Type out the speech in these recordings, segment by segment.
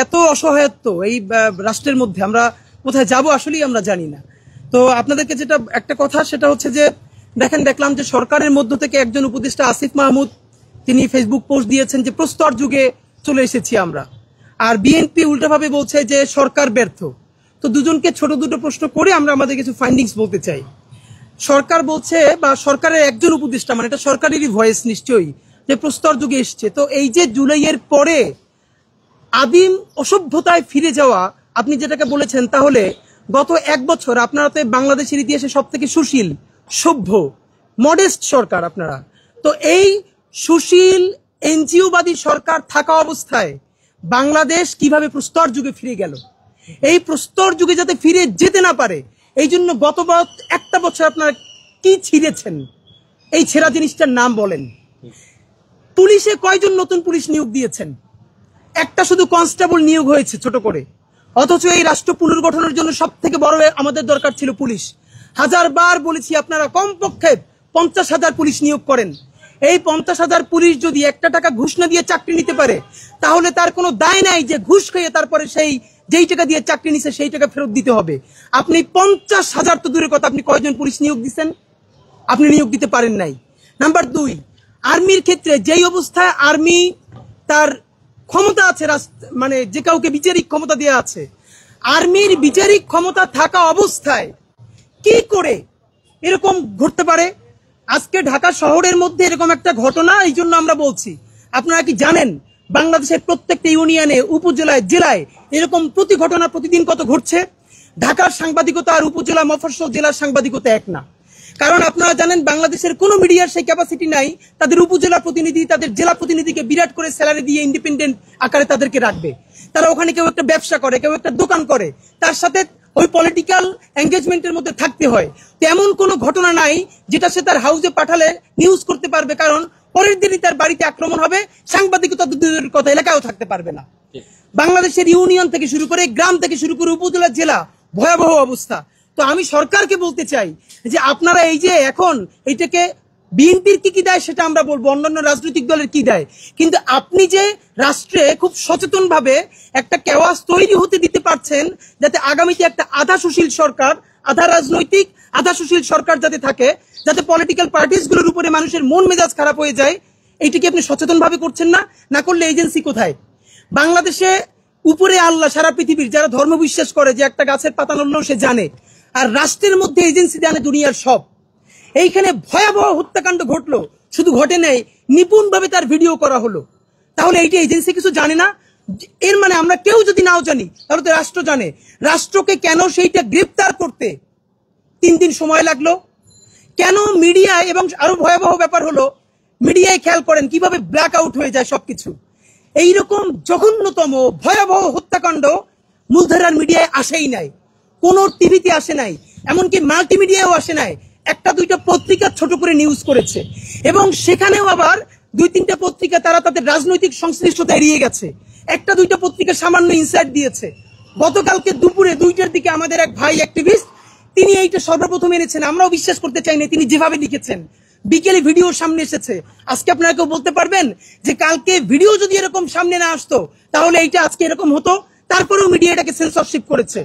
এত অসহায়ত্ব এই রাষ্ট্রের মধ্যে আমরা কোথায় যাব আসলেই আমরা জানি না। তো আপনাদেরকে যেটা একটা কথা সেটা হচ্ছে যে দেখলাম যে সরকারের মধ্য থেকে একজন উপদেষ্টা আসিফ মাহমুদ তিনি ফেসবুক পোস্ট দিয়েছেন যে প্রস্তর যুগে চলে এসেছি আমরা, আর বিএনপি উল্টাভাবে বলছে যে সরকার ব্যর্থ। তো দুজনকে ছোট দুটো প্রশ্ন করে আমরা আমাদের কিছু ফাইন্ডিংস বলতে চাই। সরকার বলছে বা সরকারের একজন উপদেষ্টা, মানে এটা সরকারেরই ভয়েস নিশ্চয়ই, যে প্রস্তর যুগে এসছে। তো এই যে জুলাইয়ের পরে আদিম অসভ্যতায় ফিরে যাওয়া আপনি যেটাকে বলেছেন, তাহলে গত এক বছর আপনারা তো বাংলাদেশের ইতিহাসে সব থেকে সুশীল, সভ্য, মডেস্ট সরকার আপনারা। তো এই সুশীল এনজিওবাদী সরকার থাকা অবস্থায় বাংলাদেশ কিভাবে প্রস্তর যুগে ফিরে গেল? এই প্রস্তর যুগে যাতে ফিরে যেতে না পারে এই জন্য গত একটা বছর আপনারা কি ছিঁড়েছেন? এই ছেঁড়া জিনিসটার নাম বলেন। পুলিশে কয়জন নতুন পুলিশ নিয়োগ দিয়েছেন? একটা শুধু কনস্টেবল নিয়োগ হয়েছে ছোট করে, অথচ এই রাষ্ট্র পুনর্গঠনের জন্য সব থেকে বড় আমাদের দরকার ছিল পুলিশ। হাজারবার বলেছি আপনারা কমপক্ষে 50,000 পুলিশ নিয়োগ করেন। এই 50,000 পুলিশ যদি একটা টাকা ঘুষ না দিয়ে চাকরি নিতে পারে তাহলে তার কোনো দায় নাই যে ঘুষ খেয়ে তারপরে সেই যেই টাকা দিয়ে চাকরি নিছে সেই টাকা ফেরত দিতে হবে। আপনি 50,000 তো দূরের কথা, আপনি কয়জন পুলিশ নিয়োগ দিচ্ছেন? আপনি নিয়োগ দিতে পারেন নাই। নাম্বার 2, আর্মির ক্ষেত্রে যেই অবস্থায় আর্মি তার ক্ষমতা আছে, মানে যে কাউকে বিচারিক ক্ষমতা দেওয়া আছে, আর্মির বিচারিক ক্ষমতা থাকা অবস্থায় কি করে এরকম ঘটতে পারে? আজকে ঢাকা শহরের মধ্যে এরকম একটা ঘটনা, এই জন্য আমরা বলছি। আপনারা কি জানেন বাংলাদেশের প্রত্যেকটা ইউনিয়নে, উপজেলায়, জেলায় এরকম প্রতি ঘটনা প্রতিদিন কত ঘটছে? ঢাকার সাংবাদিকতা আর উপজেলা, মফস্বল জেলার সাংবাদিকতা এক না। কারণ আপনারা জানেন বাংলাদেশের কোনো মিডিয়ার সেই ক্যাপাসিটি নাই তাদের উপজেলা প্রতিনিধি, তাদের জেলা প্রতিনিধিকে বিরাট করে স্যালারি দিয়ে ইন্ডিপেন্ডেন্ট আকারে তাদেরকে রাখবে। তারা ওখানে কেউ একটা ব্যবসা করে, কেউ একটা দোকান করে, তার সাথে ওই পলিটিক্যাল এঙ্গেজমেন্টের মধ্যে থাকতে হয়। তো এমন কোনো ঘটনা নাই যেটা সে তার হাউসে পাঠালে নিউজ করতে পারবে, কারণ পরের দিনই তার বাড়িতে আক্রমণ হবে, সাংবাদিকতা দূরের কথা এলাকায়ও থাকতে পারবে না। বাংলাদেশের ইউনিয়ন থেকে শুরু করে, গ্রাম থেকে শুরু করে, উপজেলা, জেলা, ভয়াবহ অবস্থা। তো আমি সরকারকে বলতে চাই যে আপনারা এই যে এখন এইটাকে বিএনপির কি দেয় সেটা আমরা বলবো, অন্যান্য রাজনৈতিক দলের কি দেয়, কিন্তু আপনি যে রাষ্ট্রে খুব সচেতন ভাবে একটা কেওয়াস তৈরি হতে দিতে পারছেন যাতে আগামীতে একটা আধা সুশীল সরকার, আধা রাজনৈতিক আধা সুশীল সরকার যাতে থাকে, যাতে পলিটিক্যাল পার্টিস গুলোর উপরে মানুষের মন মেজাজ খারাপ হয়ে যায়, এইটাকে আপনি সচেতন ভাবে করছেন না। না করলে এজেন্সি কোথায়? বাংলাদেশে উপরে আল্লাহ, সারা পৃথিবীর যারা ধর্ম বিশ্বাস করে যে একটা গাছের পাতা নড়লেও সে জানে, আর রাষ্ট্রের মধ্যে এজেন্সি জানে দুনিয়ার সব। এইখানে ভয়াবহ হত্যাকাণ্ড ঘটলো, শুধু ঘটে নেই, নিপুণ ভাবে তার ভিডিও করা হলো। তাহলে এইটা এজেন্সি কিছু জানে না? এর মানে আমরা কেউ যদি নাও জানি তাহলে তো রাষ্ট্র জানে। রাষ্ট্রকে কেন সেইটা গ্রেপ্তার করতে 3 দিন সময় লাগলো? কেন মিডিয়ায়, এবং আরো ভয়াবহ ব্যাপার হলো মিডিয়ায় খেয়াল করেন কিভাবে ব্ল্যাক আউট হয়ে যায় সবকিছু। এইরকম জঘন্যতম ভয়াবহ হত্যাকাণ্ড মূলধারার মিডিয়ায় আসেই নাই, কোন টিভিতে আসে নাই, এমনকি মাল্টিমিডিয়াও আসে নাই। একটা দুইটা পত্রিকা ছোট করে নিউজ করেছে, এবং সেখানেও আবার 2-3টা পত্রিকা তারা তাদের রাজনৈতিক সংশ্লিষ্টতা এড়িয়ে গেছে। একটা দুইটা পত্রিকা সামান্য ইনসাইট দিয়েছে। গতকালকে দুপুরে 2টার দিকে আমাদের এক ভাই অ্যাক্টিভিস্ট তিনি এইটা সর্বপ্রথম এনেছেন, আমরাও বিশ্বাস করতে চাই না তিনি যেভাবে লিখেছেন। বিকেলে ভিডিও সামনে এসেছে। আজকে আপনারা কেউ বলতে পারবেন যে কালকে ভিডিও যদি এরকম সামনে না আসতো তাহলে এইটা আজকে এরকম হতো? তারপরেও মিডিয়া এটাকে সেন্সরশিপ করেছে।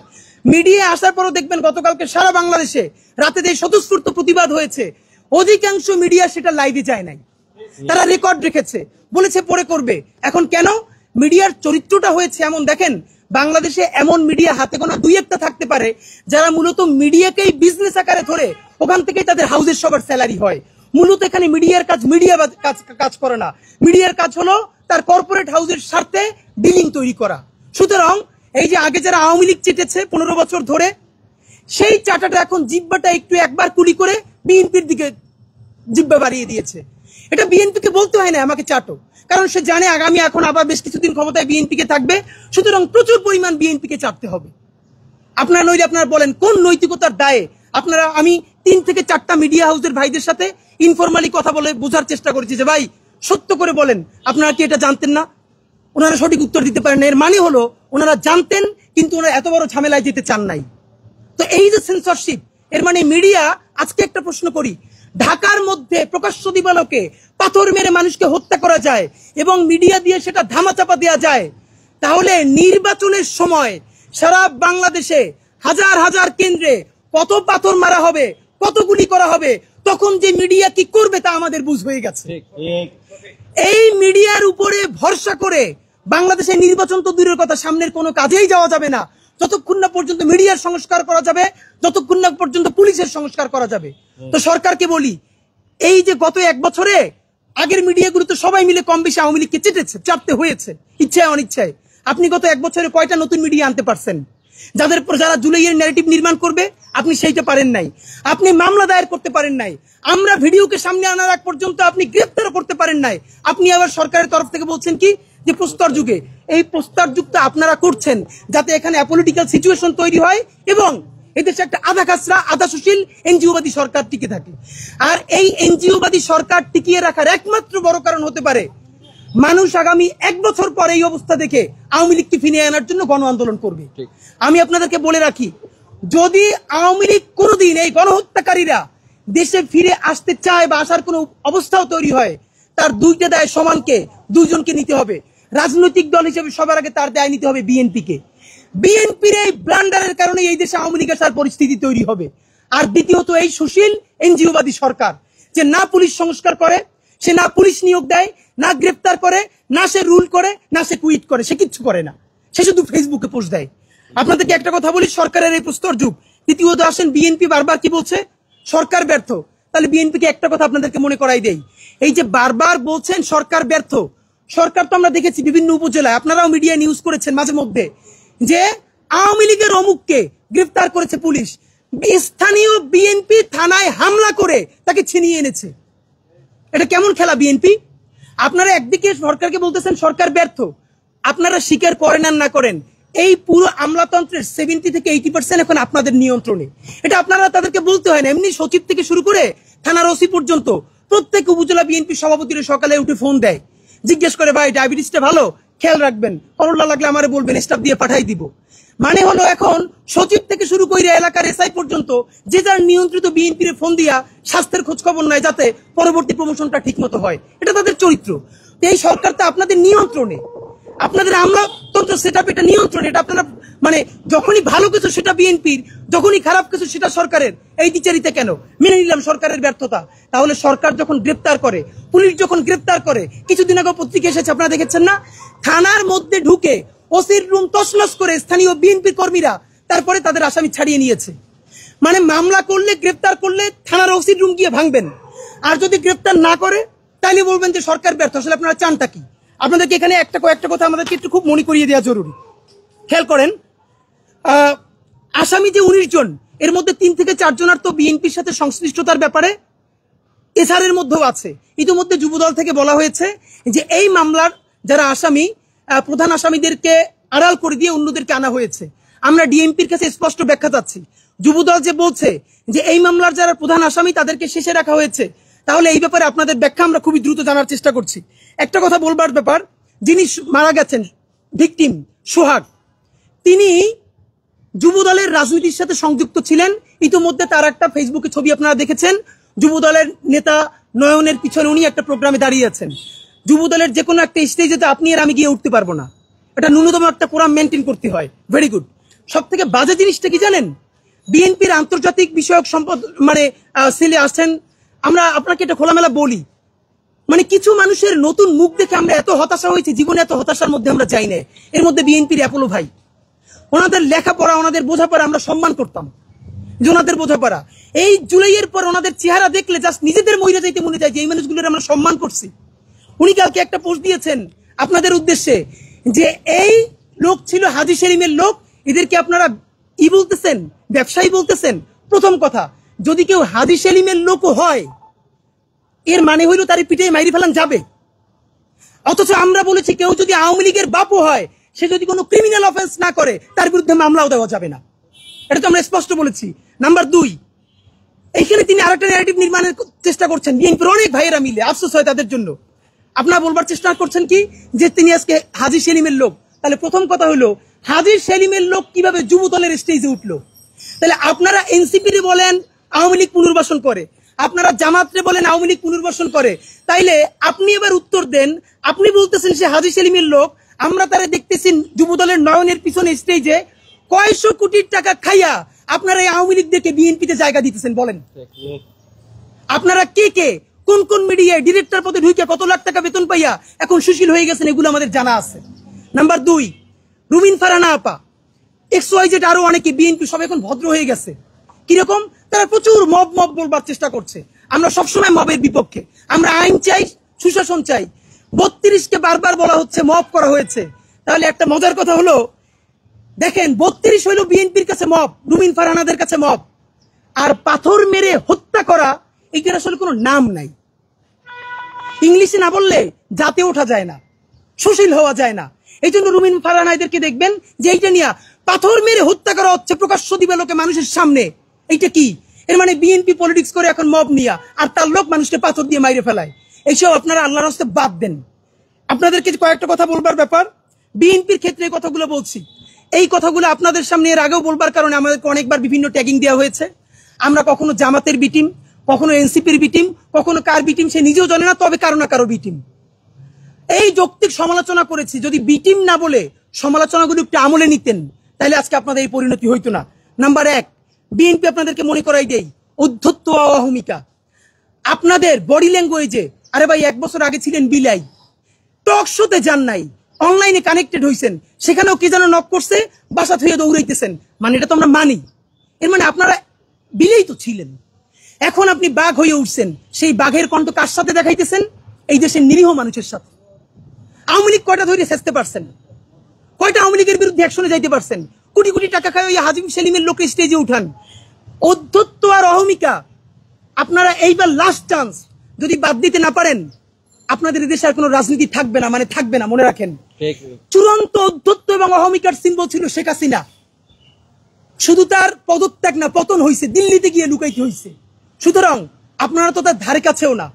মিডিয়া আসার পরও দেখবেন গতকালকে সারা বাংলাদেশে রাতে যে স্বতঃস্ফূর্ত প্রতিবাদ হয়েছে, অধিকাংশ মিডিয়া সেটা লাইভে যায় নাই, তারা রেকর্ড রেখেছে, বলেছে পরে করবে। এখন কেন? মিডিয়ার চরিত্রটা হয়েছে এমন। দেখেন বাংলাদেশে এমন মিডিয়া হাতে গোনা 2-1টা থাকতে পারে যারা মূলত মিডিয়াকেই বিজনেস আকারে ধরে ওখান থেকেই তাদের হাউসের সবার স্যালারি হয়। মূলত এখানে মিডিয়ার কাজ মিডিয়া কাজ করে না, মিডিয়ার কাজ হলো তার কর্পোরেট হাউসের স্বার্থে ডিলিং তৈরি করা। সুতরাং এই যে আগে যারা আওয়ামী লীগ চেটেছে 15 বছর ধরে, সেই চাটাটা এখন জিব্বাটা একটু একবার কুলি করে বিএনপির দিকে জিব্বা বাড়িয়ে দিয়েছে। এটা বিএনপিকে বলতে হয় না আমাকে চাটো, কারণ সে জানে আগামী এখন আবার বেশ কিছুদিন ক্ষমতায় বিএনপিকে থাকবে, সুতরাং প্রচুর পরিমাণ বিএনপিকে চাটতে হবে। আপনারা নইলে আপনারা বলেন কোন নৈতিকতার দায়ে আপনারা, আমি 3 থেকে 4টা মিডিয়া হাউসের ভাইদের সাথে ইনফরমালি কথা বলে বোঝার চেষ্টা করেছি যে ভাই সত্য করে বলেন আপনারা কি এটা জানতেন না? ওনারা সঠিক উত্তর দিতে পারেন না। এর মানে হলো ওনারা জানতেন কিন্তু ওনারা এত বড় ঝামেলায় যেতে চান নাই। তো এই যে সেন্সরশিপ, এর মানে মিডিয়া, আজকে একটা প্রশ্ন করি, ঢাকার মধ্যে প্রকাশ্য দিবালোকে পাথর মেরে মানুষকে হত্যা করা যায় এবং মিডিয়া দিয়ে সেটা ধামাচাপা দেওয়া যায়, তাহলে নির্বাচনের সময় সারা বাংলাদেশে হাজার হাজার কেন্দ্রে কত পাথর মারা হবে, কত গুলি করা হবে, তখন যে মিডিয়া কি করবে তা আমাদের বুঝ হয়ে গেছে। এই মিডিয়ার উপরে ভরসা করে বাংলাদেশে নির্বাচন তো দূরের কথা, সামনের কোনো কাজেই যাওয়া যাবে না যতক্ষণ না পর্যন্ত মিডিয়ার সংস্কার করা যাবে, যতক্ষণ না পর্যন্ত পুলিশের সংস্কার করা যাবে। তো সরকারকে বলি, এই যে গত 1 বছরে আগের মিডিয়াগুলো তো সবাই মিলে কম বেশি আওয়ামী লীগকে চাপতে হয়েছে, ইচ্ছায় অনিচ্ছায়। আপনি গত 1 বছরে কয়টা নতুন মিডিয়া আনতে পারছেন যারা জুলাইয়ের ন্যারেটিভ নির্মাণ করবে? আপনি সেইটা পারেন নাই। আপনি মামলা দায়ের করতে পারেন নাই। আমরা ভিডিওকে সামনে আনার আগ পর্যন্ত আপনি গ্রেফতার করতে পারেন নাই। আপনি আবার সরকারের তরফ থেকে বলছেন কি যে প্রস্তর যুগে, এই প্রস্তর যুগটা আপনারা করছেন যাতে এখানে অ্যাপলিটিক্যাল সিচুয়েশন তৈরি হয় এবং এদেশে একটা আধা কাঁচরা আধা সুশীল এনজিওবাদী সরকার টিকে থাকে। আর এই এনজিওবাদী সরকার টিকিয়ে রাখার একমাত্র বড় কারণ হতে পারে মানুষ আগামী 1 বছর পর এই অবস্থা দেখে আওয়ামী লীগকে ফিরিয়ে আনার জন্য গণ আন্দোলন করবে। আমি আপনাদেরকে বলে রাখি, যদি আওয়ামী লীগ কোনোদিন এই গণহত্যাকারীরা দেশে ফিরে আসতে চায় বা আসার কোনো অবস্থাও তৈরি হয়, তার দুইটা দায় সমানকে দুইজনকে নিতে হবে। রাজনৈতিক দল হিসেবে সবার আগে তার দায় নিতে হবে বিএনপিকে। বিএনপির এই ব্লান্ডারের কারণে এই দেশে আওয়ামী লীগের আসার পরিস্থিতি তৈরি হবে। আর দ্বিতীয়ত এই সুশীল এনজিওবাদী সরকার যে না পুলিশ সংস্কার করে, সে না পুলিশ নিয়োগ দেয়, না গ্রেফতার করে, না সে রুল করে, না সে টুইট করে, সে কিচ্ছু করে না, সে শুধু ফেসবুকে পোস্ট দেয়। আপনাদেরকে একটা কথা বলি, সরকারের এই প্রস্তর যুগ। দ্বিতীয়ত আসেন, বিএনপি বারবার কি বলছে? সরকার ব্যর্থ। তাহলে বিএনপিকে একটা কথা আপনাদেরকে মনে করাই দেই, এই যে বারবার বলছেন সরকার ব্যর্থ, সরকার তো আমরা দেখেছি বিভিন্ন উপজেলায়, আপনারাও মিডিয়া নিউজ করেছেন মাঝে মধ্যে, যে আওয়ামী লীগের অমুককে গ্রেফতার করেছে পুলিশ, স্থানীয় বিএনপি থানায় হামলা করে তাকে ছিনিয়ে এনেছে। এটা কেমন খেলা বিএনপি? আপনারা একদিকে সরকারকে বলতেছেন সরকার ব্যর্থ, আপনারা স্বীকার করেন আর না করেন এই পুরো আমলাতন্ত্রের 70 থেকে 80% এখন আপনাদের নিয়ন্ত্রণে। এটা আপনারা তাদেরকে বলতে হয় না, এমনি সচিব থেকে শুরু করে থানার ওসি পর্যন্ত প্রত্যেক উপজেলা বিএনপি সভাপতিরা সকালে উঠে ফোন দেয়, জিজ্ঞেস করে ভাই ডায়াবেটিসটা ভালো, খেয়াল রাখবেন, করোনা লাগলে আমারে বলবেন, স্টাফ দিয়ে পাঠাই দিব। মানে হলো এখন সচিব থেকে শুরু করে এলাকার এসআই পর্যন্ত যে যার নিয়ন্ত্রিত বিএনপির ফোন দিয়া স্বাস্থ্যের খোঁজ খবর নেয় যাতে পরবর্তী প্রমোশনটা ঠিক মতো হয়। এটা তাদের চরিত্র। এই সরকার তো আপনাদের নিয়ন্ত্রণে, আপনাদের আমলাতন্ত্র সেটআপ এটা নিয়ন্ত্রণে। এটা আপনারা মানে যখনই ভালো কিছু সেটা বিএনপির, যখনই খারাপ কিছু সেটা সরকারের। এই দ্বিচারিতা কেন? মেনে নিলাম সরকারের ব্যর্থতা, তাহলে সরকার যখন গ্রেফতার করে, পুলিশ যখন গ্রেফতার করে, কিছুদিন আগে পত্রিকা এসেছে আপনারা দেখেছেন না, থানার মধ্যে ঢুকে ওসির রুম তছনছ করে স্থানীয় বিএনপি কর্মীরা তারপরে তাদের আসামি ছাড়িয়ে নিয়েছে। মানে মামলা করলে, গ্রেফতার করলে থানার ওসির রুম গিয়ে ভাঙবেন, আর যদি গ্রেফতার না করে তাহলে বলবেন যে সরকার ব্যর্থ। আসলে আপনারা চানটা কি? আপনাদেরকে এখানে একটা কথা আমাদেরকে একটু খুব মনে করিয়ে দেওয়া জরুরি। খেয়াল করেন, আসামি যে 19 জন, এর মধ্যে 3 থেকে 4 জনের তো বিএনপির সাথে সংশ্লিষ্টতার ব্যাপারে এসআরের মধ্যেও আছে। ইতিমধ্যে যুবদল থেকে বলা হয়েছে যে এই মামলার যারা আসামি, প্রধান আসামিদেরকে আড়াল করে দিয়ে অন্যদেরকে আনা হয়েছে। আমরা ডিএমপির কাছে স্পষ্ট ব্যাখ্যা চাচ্ছি। যুবদল যে বলছে যে এই মামলার যারা প্রধান আসামি তাদেরকে শেষে রাখা হয়েছে, তাহলে এই ব্যাপারে আপনাদের ব্যাখ্যা আমরা খুবই দ্রুত জানার চেষ্টা করছি। একটা কথা বলবার ব্যাপার, যিনি মারা গেছেন ভিকটিম সোহাগ, তিনি যুবদলের রাজনীতির সাথে সংযুক্ত ছিলেন। ইতিমধ্যে তার একটা ফেসবুকে ছবি আপনারা দেখেছেন, যুবদলের নেতা নয়নের পিছনে উনি একটা প্রোগ্রামে দাঁড়িয়ে আছেন। যুবদলের যে কোনো একটা স্টেজে তো আপনি আর আমি গিয়ে উঠতে পারবো না, এটা ন্যূনতম একটা কোরাম মেনটেন করতে হয়। Very good. সব থেকে বাজে জিনিসটা কি জানেন? বিএনপির আন্তর্জাতিক বিষয়ক সম্পদ মানে সেলে আসছেন, আমরা আপনাকে এটা খোলামেলা বলি, মানে কিছু মানুষের নতুন মুখ দেখে আমরা এত হতাশা হয়েছি, জীবনে এত হতাশার মধ্যে আমরা যাই না। এর মধ্যে বিএনপির অ্যাপোলো ভাই, ওনাদের লেখাপড়া, ওনাদের বোঝাপড়া আমরা সম্মান করতাম, যে ওনাদের বোঝাপড়া। এই জুলাইয়ের পর ওনাদের চেহারা দেখলে জাস্ট নিজেদের মহিলা যাইতে মনে যায় যে এই মানুষগুলোর আমরা সম্মান করছি। উনি কালকে একটা পোস্ট দিয়েছেন আপনাদের উদ্দেশ্যে যে এই লোক ছিল হাজী সেলিমের লোক, এদেরকে আপনারা কি বলতেছেন? ব্যবসায়ী বলতেছেন। প্রথম কথা, যদি কেউ হাজী সেলিমের লোকও হয়, এর মানে হইল তার পিঠে মাইরি ফেলান যাবে। অথচ আমরা বলেছি কেউ যদি আওয়ামী লীগের বাপও হয়, সে যদি কোনো ক্রিমিনাল অফেন্স না করে, তার বিরুদ্ধে মামলাও দেওয়া যাবে না। এটা তো আমরা স্পষ্ট বলেছি। নাম্বার 2, এইখানে তিনি আরেকটা ন্যারেটিভ নির্মাণের চেষ্টা করছেন। বিএনপির অনেক ভাইয়েরা মিলে, আফসোস হয় তাদের জন্য। আপনারা বলবার চেষ্টা করছেন কি যে তিনি আজকে হাজী সেলিমের লোক। তাহলে প্রথম কথা হলো, হাজী সেলিমের লোক কিভাবে যুবদলের স্টেজে উঠলো? তাহলে আপনারা এনসিপিরে বলেন আওয়ামী লীগ পুনর্বাসন করে, আপনারা জামাতরে বলেন আওয়ামী লীগ পুনর্বাসন করে, তাইলে আপনি এবার উত্তর দেন। আপনি বলতেছেন সে হাজী সেলিমের লোক, আমরা তারা দেখতেছি যুবদলের নয়নের পিছনে স্টেজে কয়শো কোটি টাকা খাইয়া আপনারা এই আওয়ামী লীগদেরকে বিএনপিতে জায়গা দিতেছেন। বলেন আপনারা কে কে কোন কোন মিডিয়ায় ডিরেক্টর পদে ঢুকে কত লাখ টাকা বেতন পাইয়া এখন সুশীল হয়ে গেছেন, এগুলো আমাদের জানা আছে। নাম্বার 2, রুমিন ফারহানা আপা, XYZ আরো অনেকে বিএনপি সব এখন ভদ্র হয়ে গেছে। কিরকম? তারা প্রচুর মব মব বলবার চেষ্টা করছে। আমরা সবসময় মবের বিপক্ষে, আমরা আইন চাই, সুশাসন চাই। 32কে বারবার বলা হচ্ছে মব করা হয়েছে। তাহলে একটা মজার কথা হলো, দেখেন 32 হইল বিএনপির কাছে মব, রুমিন ফারহানাদের কাছে মব, আর পাথর মেরে হত্যা করা এটার আসলে কোনো নাম নাই। ইংলিশে না বললে জাতে ওঠা যায় না, সুশীল হওয়া যায় না। এই জন্য রুমিন ফারহানাদেরকে দেখবেন যে এইটা নিয়ে পাথর মেরে হত্যা করা হচ্ছে প্রকাশ্য দিবালোকে মানুষের সামনে। এইটা কি? এর মানে বিএনপি পলিটিক্স করে এখন মব নিয়া, আর তার লোক মানুষকে পাথর দিয়ে মাইরে ফেলায়। এইসব আপনারা আল্লাহর রাস্তায় বাদ দেন। আপনাদেরকে কয়েকটা কথা বলবার ব্যাপার, বিএনপির ক্ষেত্রে এই কথাগুলো বলছি। এই কথাগুলো আপনাদের সামনে এর আগেও বলবার কারণে আমাদেরকে অনেকবার বিভিন্ন ট্যাগিং দেওয়া হয়েছে। আমরা কখনো জামাতের বিটিম, কখনো এনসিপির বিটিম, কখনো কার বিটিম সে নিজেও জানে না, তবে কারো না কারো বিটিম। এই যৌক্তিক সমালোচনা করেছি। যদি বিটিম না বলে সমালোচনাগুলো একটু আমলে নিতেন, তাহলে আজকে আপনাদের এই পরিণতি হইতো না। নাম্বার 1, বিএনপি আপনাদেরকে মনে করাই দেই অধ্যত্ত অহমিকা। আপনাদের বডি ল্যাঙ্গুয়েজে, আরে ভাই 1 বছর আগে ছিলেন বিলাই, টক শোতে যান নাই, অনলাইনে কানেক্টেড হইছেন, সেখানেও কে যেন নক করছে, বাসা থেকে দৌড়াইতেছেন। মানে এটা তো আমরা মানি। এর মানে আপনারা বিলেই তো ছিলেন। এখন আপনি বাঘ হয়ে উঠছেন। সেই বাঘের কণ্ঠ কার সাথে দেখাইতেছেন? এই দেশের নিরীহ মানুষের সাথে। আওয়ামী লীগ কয়টা ধরে শেষতে পারছেন? কয়টা আওয়ামী লীগের বিরুদ্ধে অ্যাকশনে যাইতে পারছেন? কোটি কোটি টাকা খায় ওই হাজিম সেলিমের লোকে স্টেজে উঠান। অধ্যত্ত আর অহমিকা আপনারা এইবার লাস্ট চান্স যদি বাদ দিতে না পারেন, আপনাদের দেশে আর কোনো রাজনীতি থাকবে না, মানে থাকবে না, মনে রাখেন। চূড়ান্ত অধ্যত্ত এবং অহমিকার সিম্বল ছিল শেখ হাসিনা। শুধু তার পদত্যাগ না, পতন হয়েছে, দিল্লিতে গিয়ে লুকাইতে হয়েছে। সুতরাং আপনারা তো তার ধারে কাছেও না।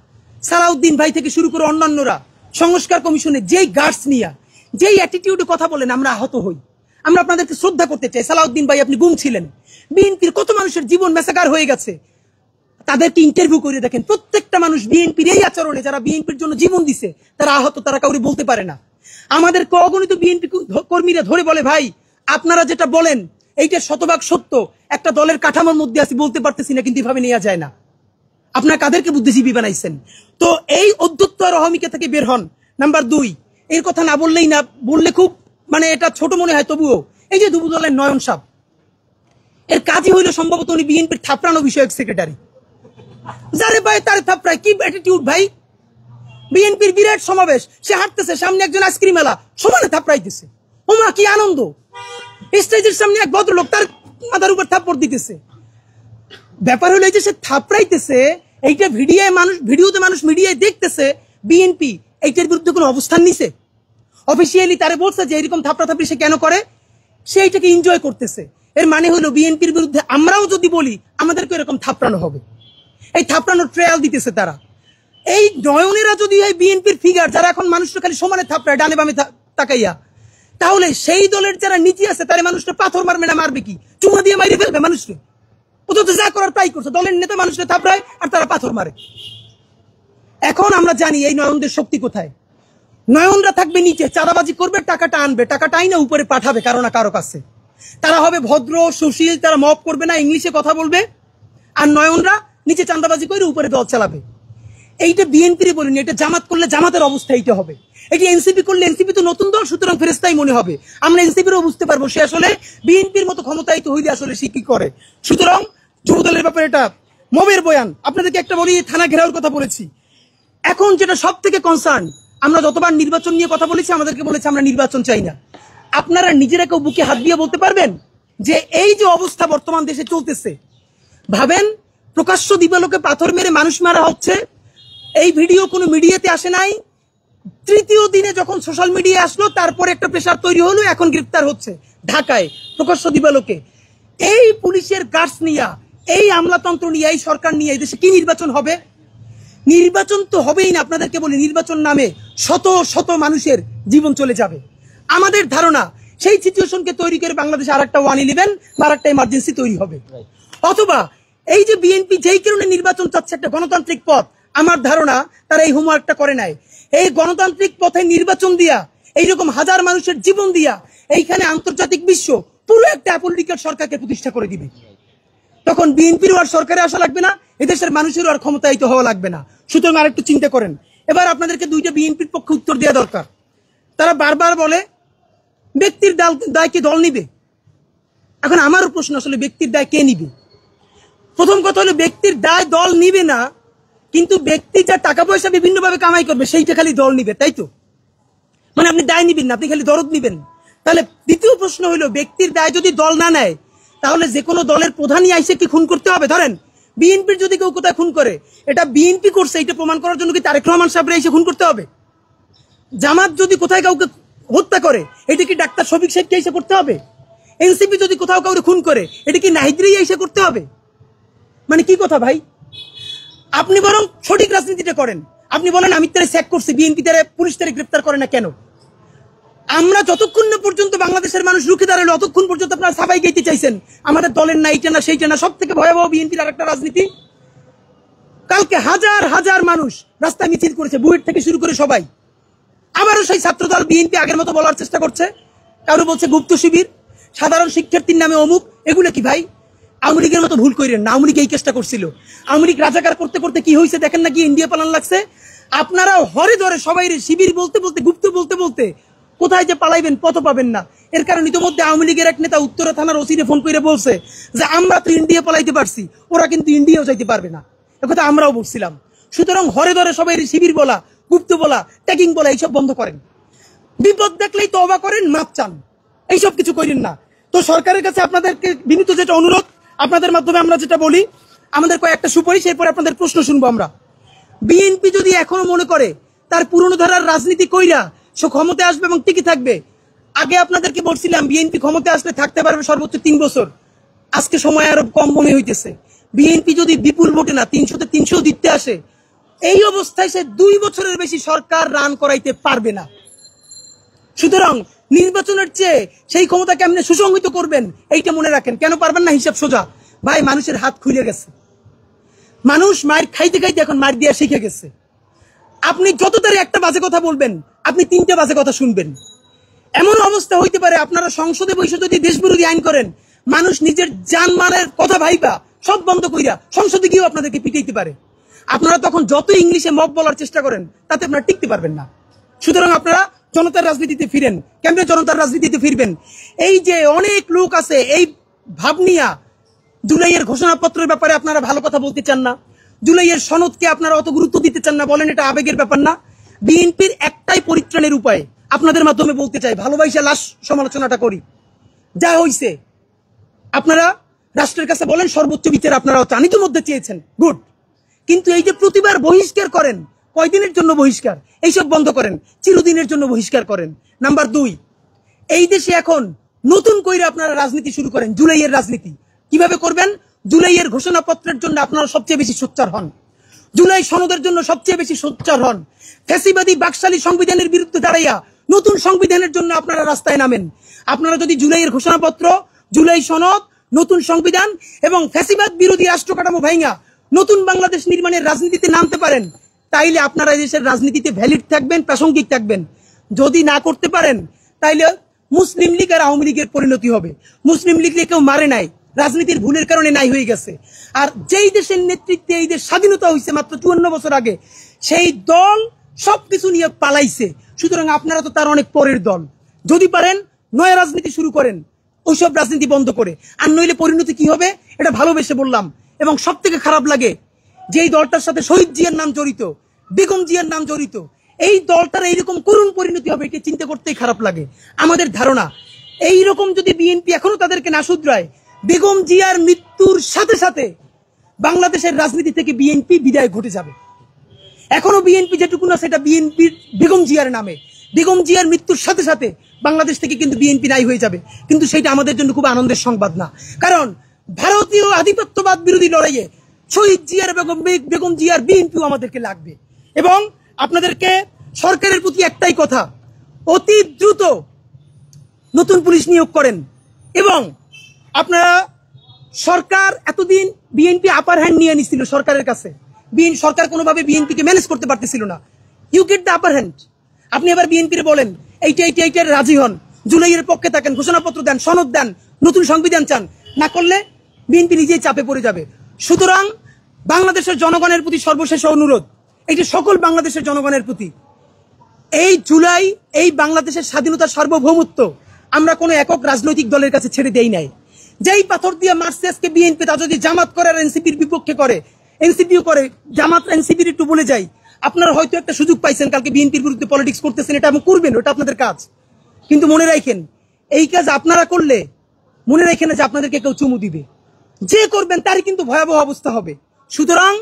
সালাউদ্দিন ভাই থেকে শুরু করে অন্যান্যরা সংস্কার কমিশনে যেই গার্ডস নিয়ে, যেই অ্যাটিটিউডে কথা বলেন, আমরা আহত হই। আমরা আপনাদেরকে শ্রদ্ধা করতে চাই। সালাউদ্দিন ভাই, আপনি গুম ছিলেন। বিএনপির কত মানুষের জীবন মেসাকার হয়ে গেছে, তাদেরকে ইন্টারভিউ করে দেখেন। প্রত্যেকটা মানুষ বিএনপির এই আচরণে, যারা বিএনপির জন্য জীবন দিছে, তারা আহত, তারা কাউকে বলতে পারে না। আমাদের অগণিত বিএনপি কর্মীরা ধরে বলে, ভাই আপনারা যেটা বলেন এইটা শতভাগ সত্য, একটা দলের কাঠামোর মধ্যে আছি, বলতে পারতেছি না, কিন্তু এভাবে নেওয়া যায় না। আপনারা কাদেরকে বুদ্ধিজীবী বানাইছেন? তো এই অধ্যত্ত আর অহমিকা থেকে বের হন। নাম্বার 2, এর কথা না বললেই না, বললে খুব মানে এটা ছোট মনে হয়, তবুও এই যে যুবদলের নয়ন সাহেব, এর কাজই হইল সম্ভবত উনি বিএনপির থাপড়ানো বিষয়ক সেক্রেটারি। যারে ভাই তারে থাপড়ায়, কি অ্যাটিটিউড ভাই! বিএনপির বিরাট সমাবেশ, সে হাঁটতেছে, সামনে একজন আইসক্রিম মেলা, সমানে থাপড়াইতেছে। ওমা কি আনন্দ! স্টেজের সামনে এক ভদ্রলোক তার মাথার উপর থাপ্পড় দিতেছে। ব্যাপার হলো এই যে সে থাপড়াইতেছে, এইটা ভিডিওতে মানুষ মিডিয়ায় দেখতেছে। বিএনপি এইটার বিরুদ্ধে কোনো অবস্থান নিছে? অফিসিয়ালি তারে বলছে যে এরকম থাপড়াথাপড়ি সে কেন করে? সে এইটাকে এনজয় করতেছে। এর মানে হলো বিএনপির বিরুদ্ধে আমরাও যদি বলি, আমাদেরকে এরকম থাপড়ানো হবে। এই থাপড়ানোর ট্রায়াল দিতেছে তারা। এই নয়নেরা যদি হয় বিএনপির ফিগার, যারা এখন মানুষটা খালি সমানে থাপড়ায় ডানে বামে তাকাইয়া, তাহলে সেই দলের যারা নীতি আছে, তারা মানুষটা পাথর মারবে না, মারবে কি? চুমা দিয়ে মাইরে ফেলবে মানুষকে। ও তো যা করার তাই করছে। দলের নেতা মানুষকে থাপড়ায় আর তারা পাথর মারে। এখন আমরা জানি এই নয়নদের শক্তি কোথায়। নয়নরা থাকবে নিচে, চাঁদাবাজি করবে, টাকাটা আনবে, টাকাটাই না উপরে পাঠাবে কারো না কারো কাছে। তারা হবে ভদ্র সুশীল, তারা মব করবে না, ইংলিশে কথা বলবে। আর নয়নরা নিচে চাঁদাবাজি করে উপরে দল চালাবে। এইটা বিএনপির বলিনি, এটা জামাত করলে জামাতের অবস্থা এইটা হবে। এটি এনসিপি করলে, এনসিপি তো নতুন দল, সুতরাং ফেরেশতাই মনে হবে। আমরা এনসিপিরও বুঝতে পারবো সে আসলে বিএনপির মতো ক্ষমতায়িত হইলে আসলে সে কি করে। সুতরাং যুবদলের ব্যাপারে এটা মবের বয়ান। আপনাদেরকে একটা বলি, থানা ঘেরাওর কথা বলেছি। এখন যেটা সব থেকে কনসার্ন, আমরা যতবার নির্বাচন নিয়ে কথা বলেছি, আমাদেরকে বলেছে আমরা নির্বাচন চাই না। আপনারা নিজেরা কেউ বুকে হাত দিয়ে বলতে পারবেন যে এই যে অবস্থা বর্তমান দেশে চলতেছে, ভাবেন প্রকাশ্য দিবালোকে পাথর মেরে মানুষ মারা হচ্ছে, এই ভিডিও কোনো মিডিয়াতে আসে নাই। তৃতীয় দিনে যখন সোশ্যাল মিডিয়া আসলো, তারপরে একটা প্রেসার তৈরি হলো, এখন গ্রেফতার হচ্ছে ঢাকায় প্রকাশ্য দিবালোকে। এই পুলিশের গার্ডস নিয়ে, এই আমলাতন্ত্র নিয়ে, এই সরকার নিয়ে এই দেশে কি নির্বাচন হবে? নির্বাচন তো হবেই না। আপনাদেরকে বলি, নির্বাচন নামে শত শত মানুষের জীবন চলে যাবে। আমাদের ধারণা সেই সিচুয়েশনকে তৈরি করে বাংলাদেশে আরেকটা 111 বা আরেকটা ইমার্জেন্সি তৈরি হবে। অথবা এই যে বিএনপি যেই কারণে নির্বাচন চাচ্ছে, একটা গণতান্ত্রিক পথ, আমার ধারণা তারা এই হোমওয়ার্কটা করে নাই। এই গণতান্ত্রিক পথে নির্বাচন দিয়া এইরকম হাজার মানুষের জীবন দিয়া এইখানে আন্তর্জাতিক বিশ্ব পুরো একটা পলিটিক্যাল সরকারকে প্রতিষ্ঠা করে দিবে। তখন বিএনপির আর সরকারে আসা লাগবে না, এদেশের মানুষেরও আর ক্ষমতায়িত হওয়া লাগবে না। সুতরাং আরেকটু চিন্তা করেন। এবার আপনাদেরকে দুইটা বিএনপির পক্ষে উত্তর দেওয়া দরকার। তারা বারবার বলে ব্যক্তির দায় কি দল নিবে। এখন আমারও প্রশ্ন, আসলে ব্যক্তির দায় কে নিবে? প্রথম কথা হলো ব্যক্তির দায় দল নিবে না, কিন্তু ব্যক্তি যা টাকা পয়সা বিভিন্নভাবে কামাই করবে সেইটা খালি দল নিবে, তাই তো? মানে আপনি দায় নিবেন না, আপনি খালি দরদ নিবেন। তাহলে দ্বিতীয় প্রশ্ন হলো, ব্যক্তির দায় যদি দল না নেয় তাহলে যে কোনো দলের প্রধানই আইসে কি খুন করতে হবে? ধরেন বিএনপির যদি কেউ কোথায় খুন করে, এটা বিএনপি করছে এটা প্রমাণ করার জন্য কি তারেক রহমান সাহেবরা এসে খুন করতে হবে? জামাত যদি কোথায় কাউকে হত্যা করে, এটা কি ডাক্তার শফিক সাহেবকে এসে করতে হবে? এনসিপি যদি কোথাও কাউকে খুন করে, এটা কি নাহিদরেই এসে করতে হবে? মানে কি কথা ভাই? আপনি বরং সঠিক রাজনীতিটা করেন। আপনি বলেন আমি তারে চেক করছি, বিএনপি তারে পুলিশ তারে গ্রেফতার করে না কেন? আমরা যতক্ষণ না পর্যন্ত বাংলাদেশের মানুষ রুখে দাঁড়ালো ততক্ষণ পর্যন্ত আপনারা সাফাই গাইতে চাইছেন আমাদের দলের না এইটা না সেইটা না। সব থেকে ভয়াবহ বিএনপির আরেকটা রাজনীতি, কালকে হাজার হাজার মানুষ রাস্তায় মিছিল করেছে, বুয়েট থেকে শুরু করে সবাই। আবারও সেই ছাত্রদল বিএনপি আগের মতো বলার চেষ্টা করছে, কারো বলছে গুপ্ত শিবির, সাধারণ শিক্ষার্থীর নামে অমুক। এগুলো কি ভাই? আওয়ামী লীগের মতো ভুল করেন না। আওয়ামী লীগ এই চেষ্টা করছিল, আওয়ামী লীগ রাজাকার করতে করতে কি হয়েছে দেখেন না, কি ইন্ডিয়া পালান লাগছে। আপনারা হরে ধরে সবাই শিবির বলতে বলতে, গুপ্ত বলতে বলতে কোথায় যে পালাইবেন পথ পাবেন না। এর কারণ ইতিমধ্যে আওয়ামী লীগের এক নেতা উত্তরা থানার ওসিরে ফোন করে বলছে যে আমরা তো ইন্ডিয়া পালাইতে পারছি, ওরা কিন্তু ইন্ডিয়াও যাইতে পারবে না। একথা আমরাও বলছিলাম। সুতরাং হরে ধরে সবাই শিবির বলা, গুপ্ত বলা, ট্যাগিং বলা এইসব বন্ধ করেন। বিপদ দেখলেই তওবা করেন, মাপ চান, এইসব কিছু করেন না। তো সরকারের কাছে আপনাদেরকে বিনীত যেটা অনুরোধ, আপনাদের মাধ্যমে আমরা যেটা বলি, আমাদের কয়েকটা সুপারিশ, এরপর আপনাদের প্রশ্ন শুনবো আমরা। বিএনপি যদি এখনো মনে করে তার পুরনো ধারার রাজনীতি কইরা সে ক্ষমতায় আসবে এবং টিকে থাকবে, আগে আপনাদেরকে বলছিলাম বিএনপি ক্ষমতায় আসলে থাকতে পারবে সর্বোচ্চ 3 বছর। আজকে সময় আরো কম মনে হইতেছে। বিএনপি যদি বিপুল ভোটে না 300-তে 300 জিততে আসে, এই অবস্থায় সে 2 বছরের বেশি সরকার রান করাইতে পারবে না। সুতরাং নির্বাচনের চেয়ে সেই ক্ষমতা কেমনে সুসংহিত করবেন এইটা মনে রাখেন। কেন পারবেন না? হিসাব সোজা ভাই, মানুষের হাত খুলে গেছে। মানুষ মার খাইতে খাইতে এখন মার দিয়া শিখে গেছে। আপনি যত তারে একটা বাজে কথা বলবেন, আপনি 3টে বাজে কথা শুনবেন। এমন অবস্থা হইতে পারে আপনারা সংসদে বসে যদি দেশবিরোধী আইন করেন, মানুষ নিজের জানমালের কথা ভাইবা সব বন্ধ কইরা সংসদে গিয়েও আপনাদেরকে পিটাইতে পারে। আপনারা তখন যত ইংলিশে মব বলার চেষ্টা করেন, তাতে আপনারা টিকতে পারবেন না। সুতরাং আপনারা জনতার রাজনীতিতে ফিরেন। কেমনে জনতার রাজনীতিতে ফিরবেন? এই যে অনেক লোক আছে এই ভাবনিয়া জুলাইয়ের ঘোষণাপত্রের ব্যাপারে আপনারা ভালো কথা বলতে চান না, জুলাইয়ের সনদকে আপনারা অত গুরুত্ব দিতে চান না, বলেন এটা আবেগের ব্যাপার না। বিএনপির একটাই পরিত্রাণের উপায়, আপনাদের মাধ্যমে বলতে চাই, ভালোবাসা লাশ সমালোচনাটা করি। যা হইছে আপনারা রাষ্ট্রের কাছে বলেন সর্বোচ্চ বিচার আপনারাও চান, ইতিমধ্যে চেয়েছেন, গুড। কিন্তু এই যে প্রতিবার বহিষ্কার করেন, কয়দিনের জন্য বহিষ্কার? এইসব বন্ধ করেন, চিরদিনের জন্য বহিষ্কার করেন। নাম্বার 2, এই দেশে এখন নতুন কইরা আপনারা রাজনীতি শুরু করেন, জুলাইয়ের রাজনীতি। কিভাবে করবেন? জুলাইয়ের ঘোষণাপত্রের জন্য আপনারা সবচেয়ে বেশি সোচ্চার হন, জুলাই সনদের জন্য সবচেয়ে বেশি সোচ্চার হন। ফ্যাসিবাদী বাকশালী সংবিধানের বিরুদ্ধে দাঁড়াইয়া নতুন সংবিধানের জন্য আপনারা রাস্তায় নামেন। আপনারা যদি জুলাইয়ের ঘোষণাপত্র, জুলাই সনদ, নতুন সংবিধান এবং ফ্যাসিবাদ বিরোধী রাষ্ট্র কাঠামো ভাইঙ্গা নতুন বাংলাদেশ নির্মাণের রাজনীতিতে নামতে পারেন, তাইলে আপনারা দেশের রাজনীতিতে ভ্যালিড থাকবেন, প্রাসঙ্গিক থাকবেন। যদি না করতে পারেন, তাইলে মুসলিম লীগ আর আওয়ামী লীগের পরিণতি হবে। মুসলিম লীগকে কেউ মারে নাই, রাজনীতির ভুলের কারণে নাই হয়ে গেছে। আর যেই দেশের নেতৃত্বে এই দেশ স্বাধীনতা হয়েছে মাত্র 54 বছর আগে, সেই দল সবকিছু নিয়ে পালাইছে। সুতরাং আপনারা তো তার অনেক পরের দল। যদি পারেন নয়া রাজনীতি শুরু করেন, ওইসব রাজনীতি বন্ধ করে। আর নইলে পরিণতি কি হবে এটা ভালোবেসে বললাম। এবং সব থেকে খারাপ লাগে যেই দলটার সাথে শহীদ জিয়ার নাম জড়িত, বেগম জিয়ার নাম জড়িত, এই দলটার এইরকম করুণ পরিণতি হবে, এটা চিন্তা করতেই খারাপ লাগে। আমাদের ধারণা এইরকম যদি বিএনপি এখনো তাদেরকে না শুধরায়, বেগম জিয়ার মৃত্যুর সাথে সাথে বাংলাদেশের রাজনীতি থেকে বিএনপি বিদায় ঘটে যাবে। এখনো বিএনপি যেটুকু না সেটা বিএনপির বেগম জিয়ার নামে। বেগম জিয়ার মৃত্যুর সাথে সাথে বাংলাদেশ থেকে কিন্তু বিএনপি নাই হয়ে যাবে। কিন্তু সেটা আমাদের জন্য খুব আনন্দের সংবাদ না, কারণ ভারতীয় আধিপত্যবাদ বিরোধী লড়াইয়ে শহীদ জিয়ার বেগম জিয়ার বিএনপিও আমাদেরকে লাগবে। এবং আপনাদেরকে সরকারের প্রতি একটাই কথা, অতি দ্রুত নতুন পুলিশ নিয়োগ করেন। এবং আপনারা সরকার এতদিন বিএনপি আপার হ্যান্ড নিয়ে নিছিল সরকারের কাছে, সরকার কোনোভাবে বিএনপিকে ম্যানেজ করতে পারতেছিল না। You get the upper hand. আপনি এবার বিএনপির বলেন এইটার রাজি হন, জুলাইয়ের পক্ষে থাকেন, ঘোষণাপত্র দেন, সনদ দেন, নতুন সংবিধান চান, না করলে বিএনপি নিজেই চাপে পড়ে যাবে। সুতরাং বাংলাদেশের জনগণের প্রতি সর্বশেষ অনুরোধ, এটি সকল বাংলাদেশের জনগণের প্রতি, এই জুলাই এই বাংলাদেশের স্বাধীনতা সার্বভৌমত্ব আমরা কোনো একক রাজনৈতিক দলের কাছে ছেড়ে দেই নাই। যেই পাথর দিয়ে মারছে আজকে বিএনপি, তা যদি জামাত করে আর এনসিপির বিপক্ষে করে, এনসিপিও করে, জামাত এনসিপির একটু বলে যাই, আপনারা হয়তো একটা সুযোগ পাইছেন, কালকে বিএনপির বিরুদ্ধে পলিটিক্স করতেছেন, এটা আমি করবেন, ওটা আপনাদের কাজ। কিন্তু মনে রাখেন, এই কাজ আপনারা করলে মনে রাখেন যে আপনাদেরকে কেউ চুমু দিবে, যে করবেন তারই কিন্তু ভয়াবহ অবস্থা হবে। সুতরাং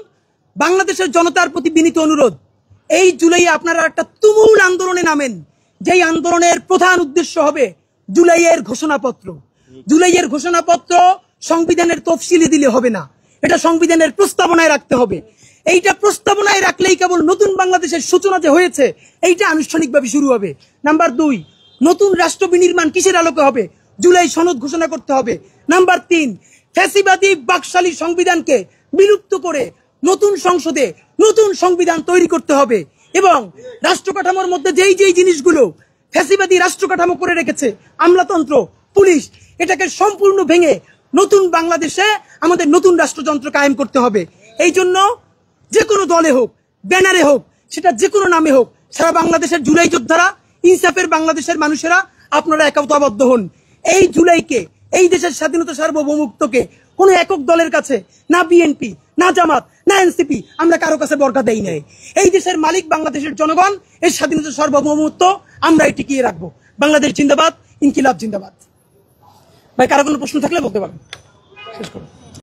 বাংলাদেশের জনতার প্রতি বিনীত অনুরোধ, এই জুলাইয়ে আপনারা একটা তুমুল আন্দোলনে নামেন, যেই আন্দোলনের প্রধান উদ্দেশ্য হবে জুলাইয়ের ঘোষণাপত্র। জুলাইয়ের ঘোষণাপত্র সংবিধানের তফসিলে দিলে হবে না, এটা সংবিধানের প্রস্তাবনায় রাখতে হবে। এইটা প্রস্তাবনায় রাখলেই কেবল নতুন বাংলাদেশের সূচনা যে হয়েছে এইটা আনুষ্ঠানিকভাবে শুরু হবে। নাম্বার 2, নতুন রাষ্ট্র বিনির্মাণ কিসের আলোকে হবে? জুলাই সনদ ঘোষণা করতে হবে। নাম্বার 3, ফ্যাসিবাদী বাকশালী সংবিধানকে বিলুপ্ত করে নতুন সংসদে নতুন সংবিধান তৈরি করতে হবে এবং রাষ্ট্র কাঠামোর মধ্যে যেই যেই জিনিসগুলো ফ্যাসিবাদী রাষ্ট্র কাঠামো করে রেখেছে, আমলাতন্ত্র, পুলিশ, এটাকে সম্পূর্ণ ভেঙে নতুন বাংলাদেশে আমাদের নতুন রাষ্ট্রযন্ত্র কায়েম করতে হবে। এই জন্য যে কোনো দলে হোক, ব্যানারে হোক, সেটা যে কোনো নামে হোক, সারা বাংলাদেশের জুলাই যোদ্ধারা, ইনসাফের বাংলাদেশের মানুষেরা আপনারা একতাবদ্ধ হন। এই জুলাইকে, এই দেশের স্বাধীনতা সার্বভৌমত্বকে কোনো একক দলের কাছে, না বিএনপি, না জামাত, না এনসিপি, আমরা কারো কাছে বরকা দেই নাই। এই দেশের মালিক বাংলাদেশের জনগণ, এই স্বাধীনতা সার্বভৌমত্ব আমরা টিকিয়ে রাখবো। বাংলাদেশ জিন্দাবাদ, ইনকিলাব জিন্দাবাদ। ভাই, কারো কোনো প্রশ্ন থাকলে বলতে পারেন, শেষ করুন।